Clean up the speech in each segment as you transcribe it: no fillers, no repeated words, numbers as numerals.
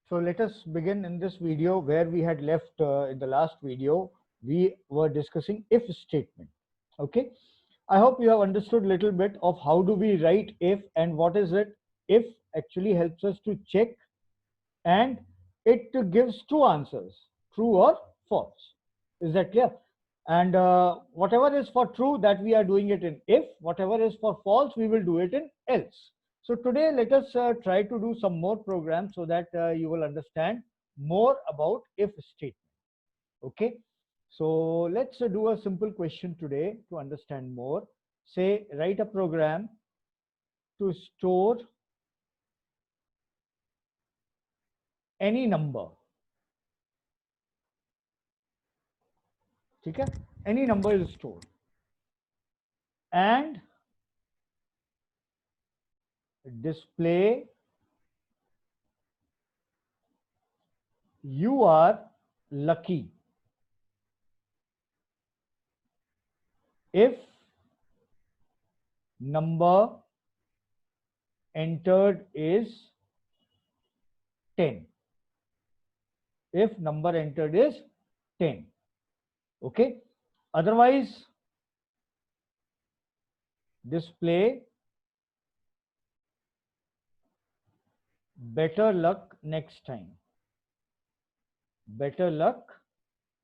So let us begin in this video where we had left in the last video. We were discussing if statement. Okay. I hope you have understood a little bit of how do we write if and what is it. If actually helps us to check, and it gives two answers, true or false. Is that clear? And whatever is for true, that we are doing it in if. Whatever is for false, we will do it in else. So today let us try to do some more programs so that you will understand more about if statement. Okay. So let's do a simple question today to understand more. Say, write a program to store any number. ठीक है? Any number is stored and display you are lucky if number entered is 10. If number entered is 10. Okay. Otherwise, display better luck next time. Better luck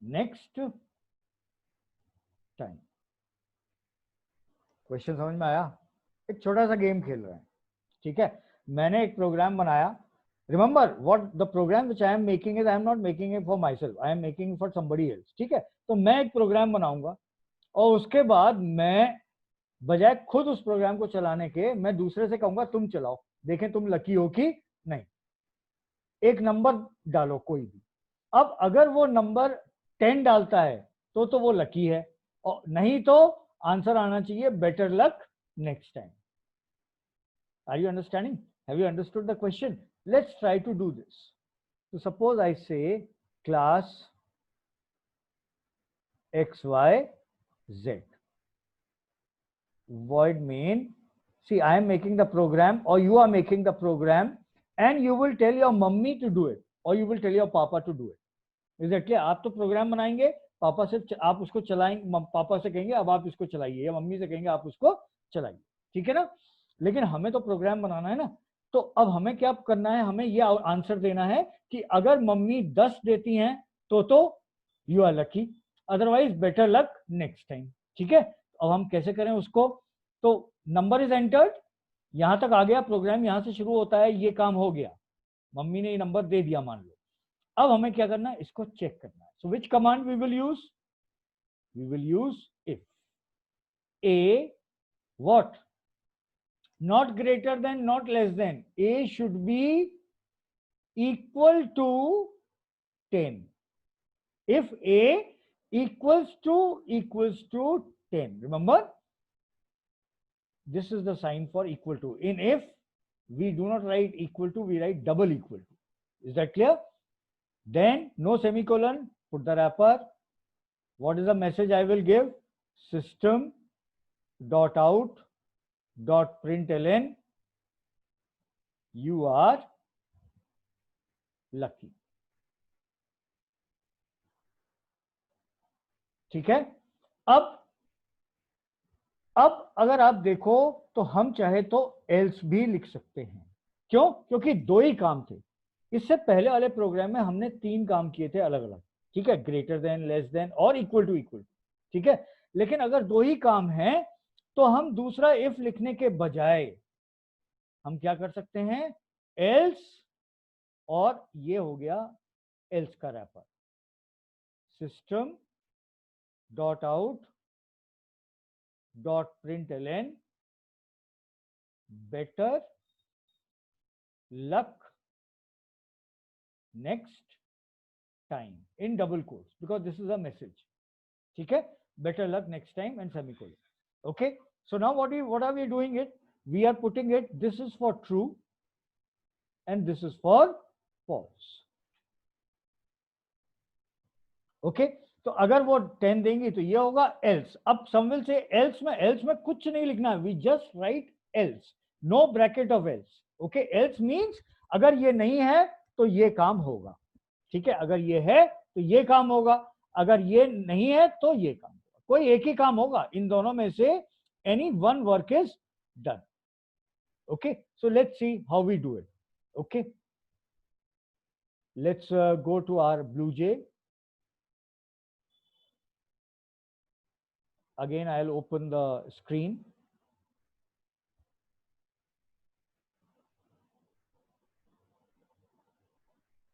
next time. Question समझ में आया? एक छोटा सा game खेल रहे हैं, ठीक है? मैंने एक प्रोग्राम बनाया. Remember what the program which I am making is I am not making it for myself. I am making it for somebody else. ठीक है? तो मैं एक प्रोग्राम बनाऊंगा और उसके बाद मैं बजाय खुद उस प्रोग्राम को चलाने के मैं दूसरे से कहूंगा तुम चलाओ, देखें तुम लकी हो कि नहीं. एक नंबर डालो कोई भी. अब अगर वो नंबर 10 डालता है तो वो लकी है, और नहीं तो आंसर आना चाहिए better luck next time. Are you understanding? Have you understood the question? Let's try to do this. So suppose I say class XYZ void main. See, I am making the program or you are making the program and you will tell your mummy to do it or you will tell your papa to do it. Is that clear? आप तो programme बनाएंगे, पापा से आप उसको चलाएंगे, पापा से कहेंगे अब आप इसको चलाइए, या मम्मी से कहेंगे आप उसको चलाइए. ठीक है ना? लेकिन हमें तो प्रोग्राम बनाना है ना. तो अब हमें क्या करना है? हमें ये आंसर देना है कि अगर मम्मी 10 देती हैं तो you are lucky, otherwise better luck next time. ठीक है? अब हम कैसे करें उसको? तो नंबर इज एंटर्ड, यहां तक आ गया प्रोग्राम, यहां से शुरू होता है, ये काम हो गया, मम्मी ने ये नंबर दे दिया मान लो. अब हमें क्या करना है? इसको चेक करना है. So which command we will use? We will use if. A what? Not greater than, not less than. A should be equal to 10. If A equals to 10. Remember, this is the sign for equal to. In if, we do not write equal to, we write double equal to. Is that clear? Then no semicolon, put the wrapper. What is the message I will give? System dot out dot println you are lucky. ठीक है? अब अगर आप देखो तो हम चाहे तो एल्स भी लिख सकते हैं. क्यों? क्योंकि दो ही काम थे. इससे पहले वाले प्रोग्राम में हमने 3 काम किए थे अलग अलग. ठीक है? ग्रेटर देन, लेस देन और इक्वल टू इक्वल. ठीक है? लेकिन अगर दो ही काम हैं तो हम दूसरा इफ लिखने के बजाय हम क्या कर सकते हैं? एल्स, और ये हो गया एल्स का wrapper. System dot out dot println better luck next time in double quotes because this is a message. ठीक है? better luck next time and semicolon. Okay, so now what are we doing it? We are putting it, this is for true and this is for false. Okay, तो अगर वो 10 देंगी तो ये होगा else. अब समविल से else में कुछ नहीं लिखना है, we just write else, no bracket of else. Okay, else means अगर ये नहीं है तो ये काम होगा, ठीक है। अगर ये है तो ये काम होगा, अगर ये नहीं है तो ये काम होगा, कोई एक ही काम होगा इन दोनों में से, any one work is done. Okay, so let's see how we do it. Okay, let's go to our BlueJ. Again, I'll open the screen.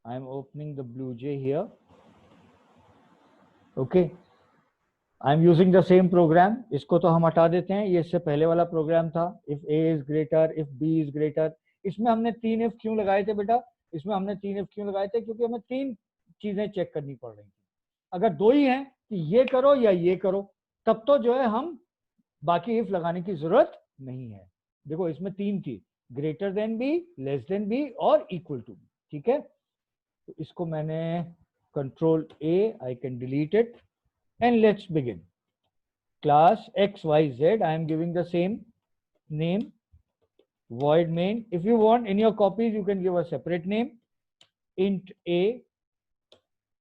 I'm opening the BlueJ here. Okay, I'm using the same program. इसको तो हम हटा देते हैं, ये इससे पहले वाला प्रोग्राम था। If A is greater, if B is greater, इसमें हमने 3 if क्यों लगाए थे बेटा? इसमें हमने 3 if क्यों लगाए थे? क्योंकि हमें 3 चीजें चेक करनी पड़ रही थी। अगर 2 ही हैं कि ये करो या ये करो, तब तो जो है हम बाकी इफ लगाने की जरूरत नहीं है। देखो इसमें 3 थी, greater than B, less than B और इक्वल टू बी, ठीक है। तो इसको मैंने control A, I can delete it and let's begin. Class XYZ, I am giving the same name, void main. If you want in your copies, you can give a separate name, int a,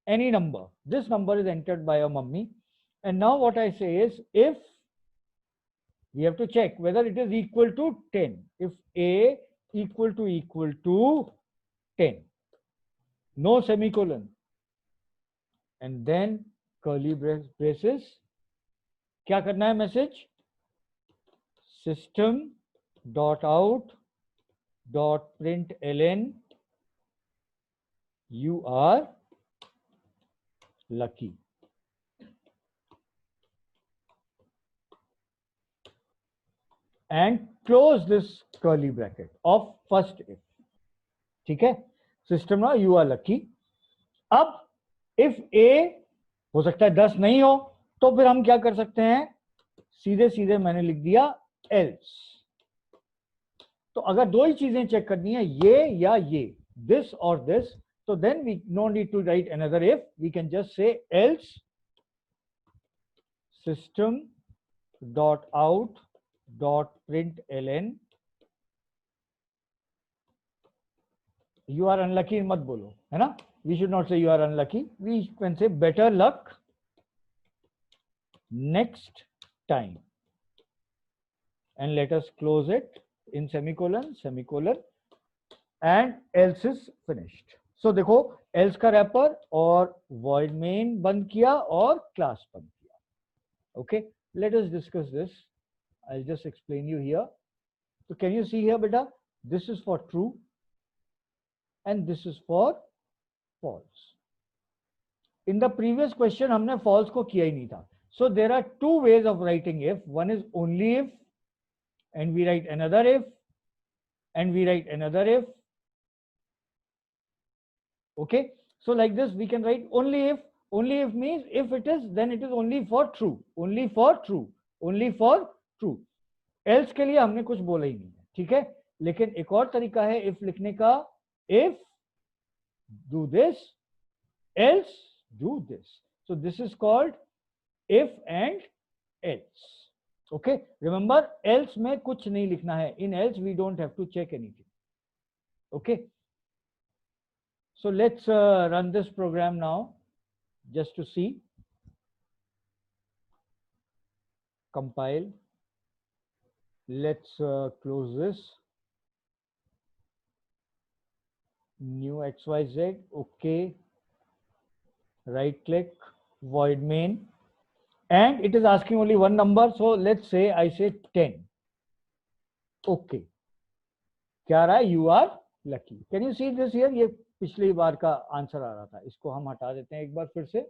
any number. This number is entered by your mummy. And now what I say is, if we have to check whether it is equal to 10. If a equal to 10, no semicolon, and then curly braces. क्या करना है message? system dot out dot println you are lucky. And close this curly bracket of first if, ठीक है। System ना you are lucky. अब if ए हो सकता है 10 नहीं हो, तो फिर हम क्या कर सकते हैं? सीधे सीधे मैंने लिख दिया एल्स। तो अगर 2 ही चीजें चेक करनी है, ये या ये, दिस और दिस, तो then we no need to write another if, we can just say else system dot out dot println you are unlucky मत बोलो, है ना। we should not say you are unlucky, we can say better luck next time, and let us close it in semicolon and else is finished. so देखो else का wrapper और void main बंद किया और class बंद किया। okay, let us discuss this. I'll just explain you here. so can you see here beta, this is for true and this is for false. In the previous question हमने false को किया ही नहीं था. So there are 2 ways of writing if. One is only if, and we write another if, and we write another if. Okay, so like this we can write only if. Only if means if it is, then it is only for true, only for true, only for true. Else के लिए हमने कुछ बोला ही नहीं है, ठीक है। लेकिन एक और तरीका है if लिखने का, if do this, else do this. So this is called if and else. Okay, remember else में कुछ नहीं लिखना है. In else we don't have to check anything. Okay, so let's run this program now just to see. Compile. Let's close this. New XYZ. Okay, right click, void main, and it is asking only one number, so let's say I say 10. Okay, क्या रहा है? You are lucky. Can you see this here? ये पिछली बार का answer आ रहा था, इसको हम हटा देते हैं एक बार फिर से.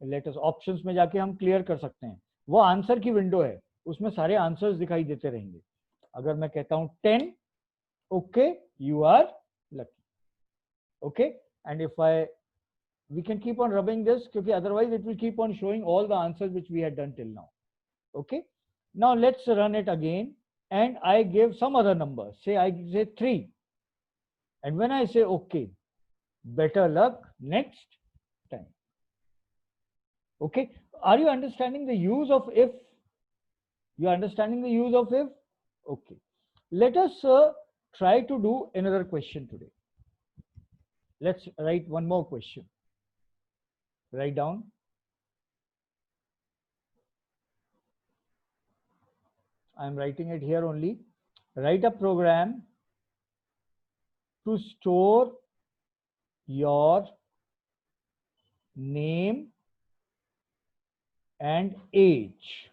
लेट अस ऑप्शंस में जाके हम क्लियर कर सकते हैं. वो आंसर की विंडो है, उसमें सारे आंसर्स दिखाई देते रहेंगे. अगर मैं कहता हूं 10, okay, you are lucky. Okay, and if I, we can keep on rubbing this because otherwise it will keep on showing all the answers which we had done till now. Okay, now let's run it again, and I give some other number, say I say 3, and when I say okay, better luck next time. Okay, are you understanding the use of if? You are understanding the use of if? Okay, let us try to do another question today. Let's write one more question. Write down. I'm writing it here only. Write a program to store your name and age.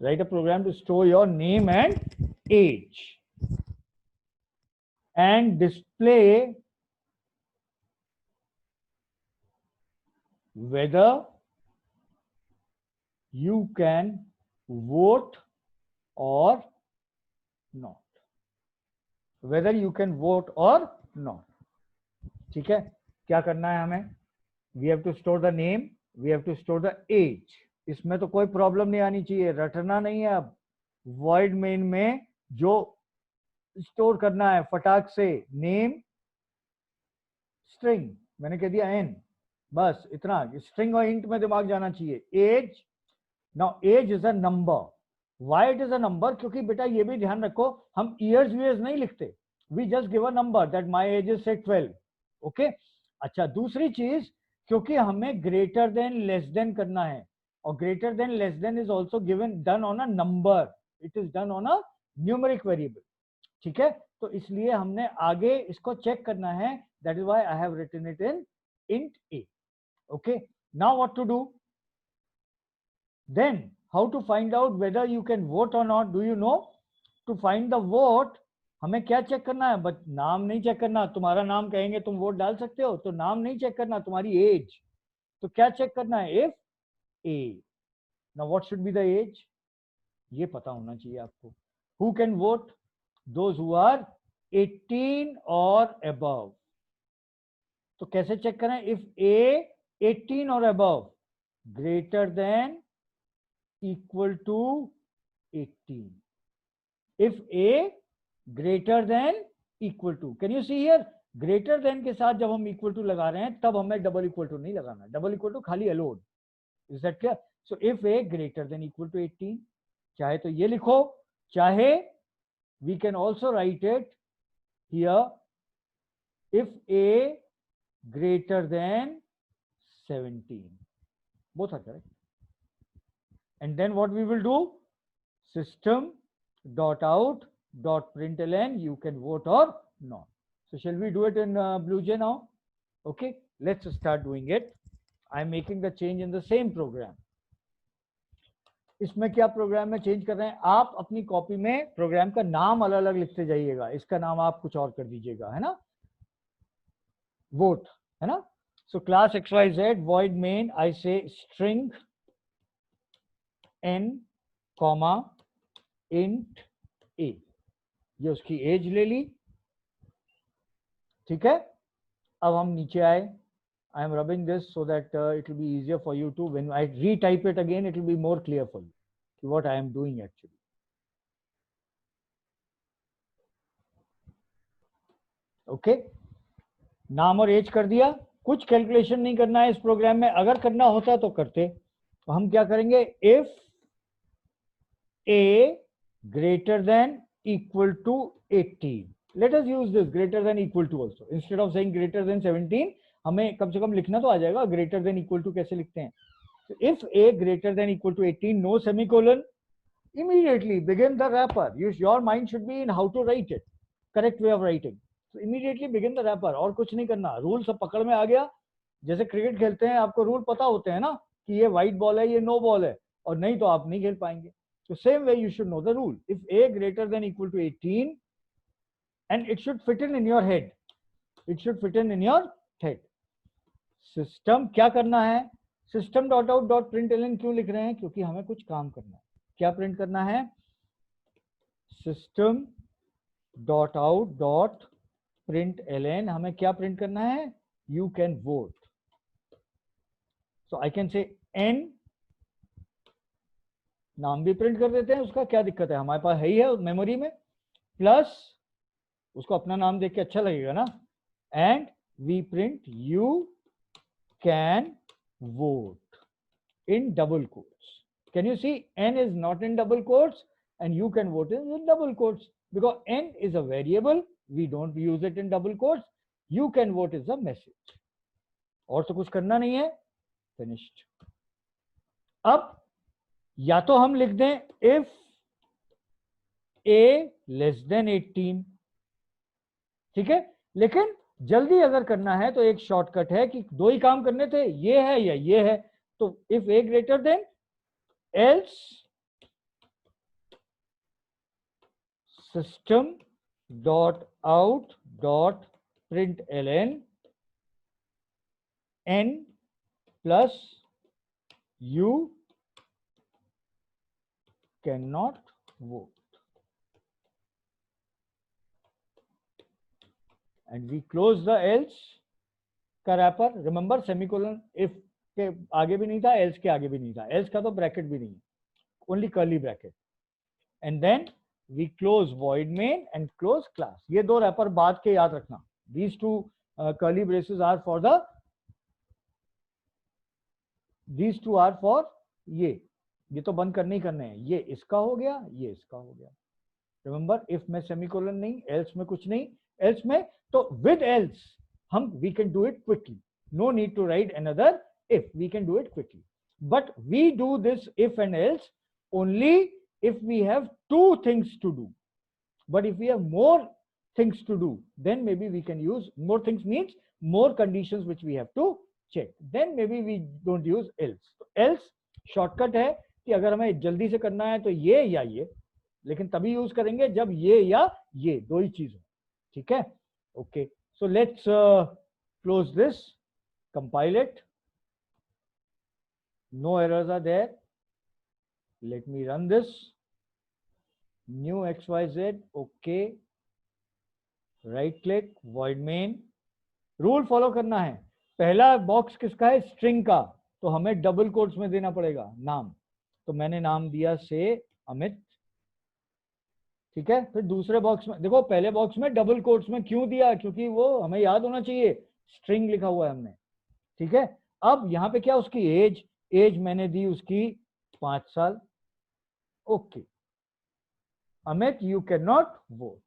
Write a program to store your name and age and display whether you can vote or not. Whether you can vote or not. ठीक है, क्या करना है हमें? We have to store the name, we have to store the age. इसमें तो कोई problem नहीं आनी चाहिए, रटना नहीं है। अब void main में जो स्टोर करना है फटाक से नेम स्ट्रिंग, मैंने कह दिया n, बस इतना। स्ट्रिंग और इंट में दिमाग जाना चाहिए। Age, now age is a number. Why it is a number? क्योंकि बेटा ये भी ध्यान रखो, हम ईयर्स वीयर्स नहीं लिखते, we just give a number that my age is say 12। Okay, अच्छा दूसरी चीज, क्योंकि हमें ग्रेटर देन लेस देन करना है, और greater than less than is also given done on a number, it is done on a numeric variable. ठीक है, तो इसलिए हमने आगे इसको चेक करना है, that is why I have written it in int a. Okay, now what to do? Then how to find out whether you can vote or not? Do you know? To find the vote हमें क्या check करना है? But नाम नहीं check करना। तुम्हारा नाम कहेंगे तुम वोट डाल सकते हो, तो नाम नहीं चेक करना, तुम्हारी एज। तो क्या चेक करना है? If A. Now what should be the age? ये पता होना चाहिए आपको। Who can vote? Those who are 18 और अबव। तो कैसे चेक करें? इफ ए 18 और above, greater than equal to 18। If A greater than equal to, can you see here? Greater than के साथ जब हम इक्वल टू लगा रहे हैं तब हमें डबल इक्वल टू नहीं लगाना, डबल इक्वल टू खाली allowed. Is that clear? So if A greater than equal to 18, चाहे तो ये लिखो, चाहे we can also write it here, if A greater than 17. Both are correct. And then what we will do? System dot out dot println, you can vote or not. So shall we do it in BlueJ now? Okay, let's start doing it. I'm making the change in the same program. इसमें क्या programme में change कर रहे हैं? आप अपनी copy में programme का नाम अलग अलग लिखते जाइएगा, इसका नाम आप कुछ और कर दीजिएगा, है ना? वोट, है ना? So class XYZ void main, I say string n comma int a, ये उसकी एज ले ली। ठीक है, अब हम नीचे आए। I am rubbing this so that it will be easier for you to, when I retype it again, it will be more clear for you what I am doing actually. Okay, नाम और as कर दिया, कुछ calculation नहीं करना है इस programme में। अगर करना होता तो करते। तो हम क्या करेंगे? If A greater than equal to 18, let us use this greater than equal to also, instead of saying greater than 17, हमें कम से कम लिखना तो आ जाएगा ग्रेटर देन इक्वल टू कैसे लिखते हैं। तो if A greater than equal to 18, no semicolon, immediately begin the wrapper. Your mind should be in how to write it, correct way of writing. So immediately begin the wrapper. और कुछ नहीं करना, rule सब पकड़ में आ गया। जैसे cricket खेलते हैं, आपको रूल पता होते हैं ना कि ये व्हाइट बॉल है, ये नो बॉल है, और नहीं तो आप नहीं खेल पाएंगे। So same way you should know the rule. If a greater than equal to 18, and it should fit in your head. It should fit in your head. System क्या करना है? System dot out dot println क्यों लिख रहे हैं? क्योंकि हमें कुछ काम करना है। क्या प्रिंट करना है? System dot out dot println, हमें क्या प्रिंट करना है? You can vote. So I can say N, नाम भी प्रिंट कर देते हैं, उसका क्या दिक्कत है, हमारे पास है ही है मेमोरी में, प्लस उसको अपना नाम देख के अच्छा लगेगा ना, and we print you can vote in double quotes. Can you see n is not in double quotes and you can vote in double quotes? Because n is a variable, we don't use it in double quotes. you can vote is the message. और तो कुछ करना नहीं है, finished. अब या तो हम लिख दें if a less than 18, ठीक है, लेकिन जल्दी अगर करना है तो एक शॉर्टकट है कि दो ही काम करने थे, ये है या ये है, तो if a greater than, else system dot out dot println n plus you cannot vote, and we close the else का रैपर. रिमेंबर सेमीकोलन इफ के आगे भी नहीं था, एल्स के आगे भी नहीं था, एल्स का तो ब्रैकेट भी नहीं, only curly bracket, and then we close void main and close class. ये दो रैपर बाद के याद रखना. These two curly braces are for the, these two are for ये तो बंद करने ही करने हैं. ये इसका हो गया, ये इसका हो गया. रिमेंबर इफ में सेमीकोलन नहीं, एल्स में कुछ नहीं, एल्स में तो विद एल्स हम we can do it quickly. No need to write another if. We can do it quickly. But we do this if and else only if we have two things to do. But if we have more things to do, then maybe we can use more things, means more conditions which we have to check. Then maybe we don't use else. So else shortcut है कि अगर हमें जल्दी से करना है तो ये या ये, लेकिन तभी यूज करेंगे जब ये या ये दो ही चीज हो. ठीक है, okay. So let's close this, compile it. No errors are there. Let me run this. New XYZ, okay. Right click, void main. Rule follow करना है. पहला बॉक्स किसका है? स्ट्रिंग का, तो हमें डबल कोट्स में देना पड़ेगा नाम. तो मैंने नाम दिया से अमित. ठीक है, फिर दूसरे बॉक्स में देखो, पहले बॉक्स में डबल कोट्स में क्यों दिया? क्योंकि वो हमें याद होना चाहिए, स्ट्रिंग लिखा हुआ है हमने. ठीक है, अब यहाँ पे क्या, उसकी एज मैंने दी उसकी 5 साल. Okay, Amit you can not vote.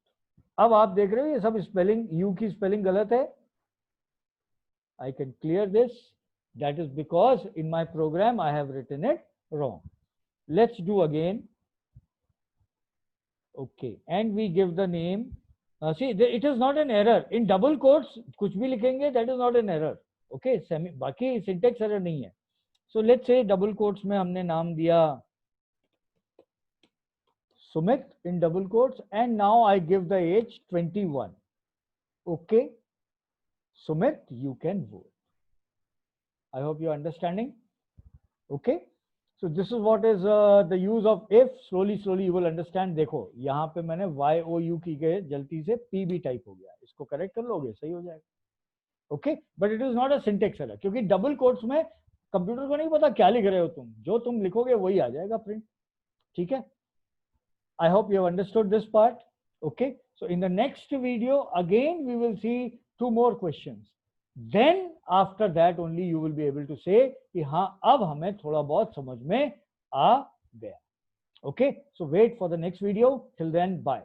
अब आप देख रहे हो ये सब स्पेलिंग, यू की स्पेलिंग गलत है. I can clear this, that is because in my program I have written it wrong. Let's do again. Okay, and we give the name. See, it is not an error. In double quotes, कुछ भी लिखेंगे, that is not an error. Okay, बाकी syntax error नहीं है. So let's say double quotes में हमने नाम दिया Sumit in double quotes, and now I give the age 21. Okay, Sumit, you can vote. I hope you are understanding. Okay. So this is what is the use of if. Slowly you will understand. देखो यहाँ पे मैंने YOU की गए, जल्दी से P भी type हो गया, इसको करेक्ट कर लोगे, सही हो जाएगा. Okay, but it is not a syntax error, क्योंकि डबल कोट्स में कंप्यूटर को नहीं पता क्या लिख रहे हो तुम, जो तुम लिखोगे वही आ जाएगा प्रिंट. ठीक है, I hope you have understood this part. Okay, so in the next video again we will see 2 more questions. Then after that only you will be able to say कि हाँ अब हमें थोड़ा बहुत समझ में आ गया. Okay, so wait for the next video. Till then, bye.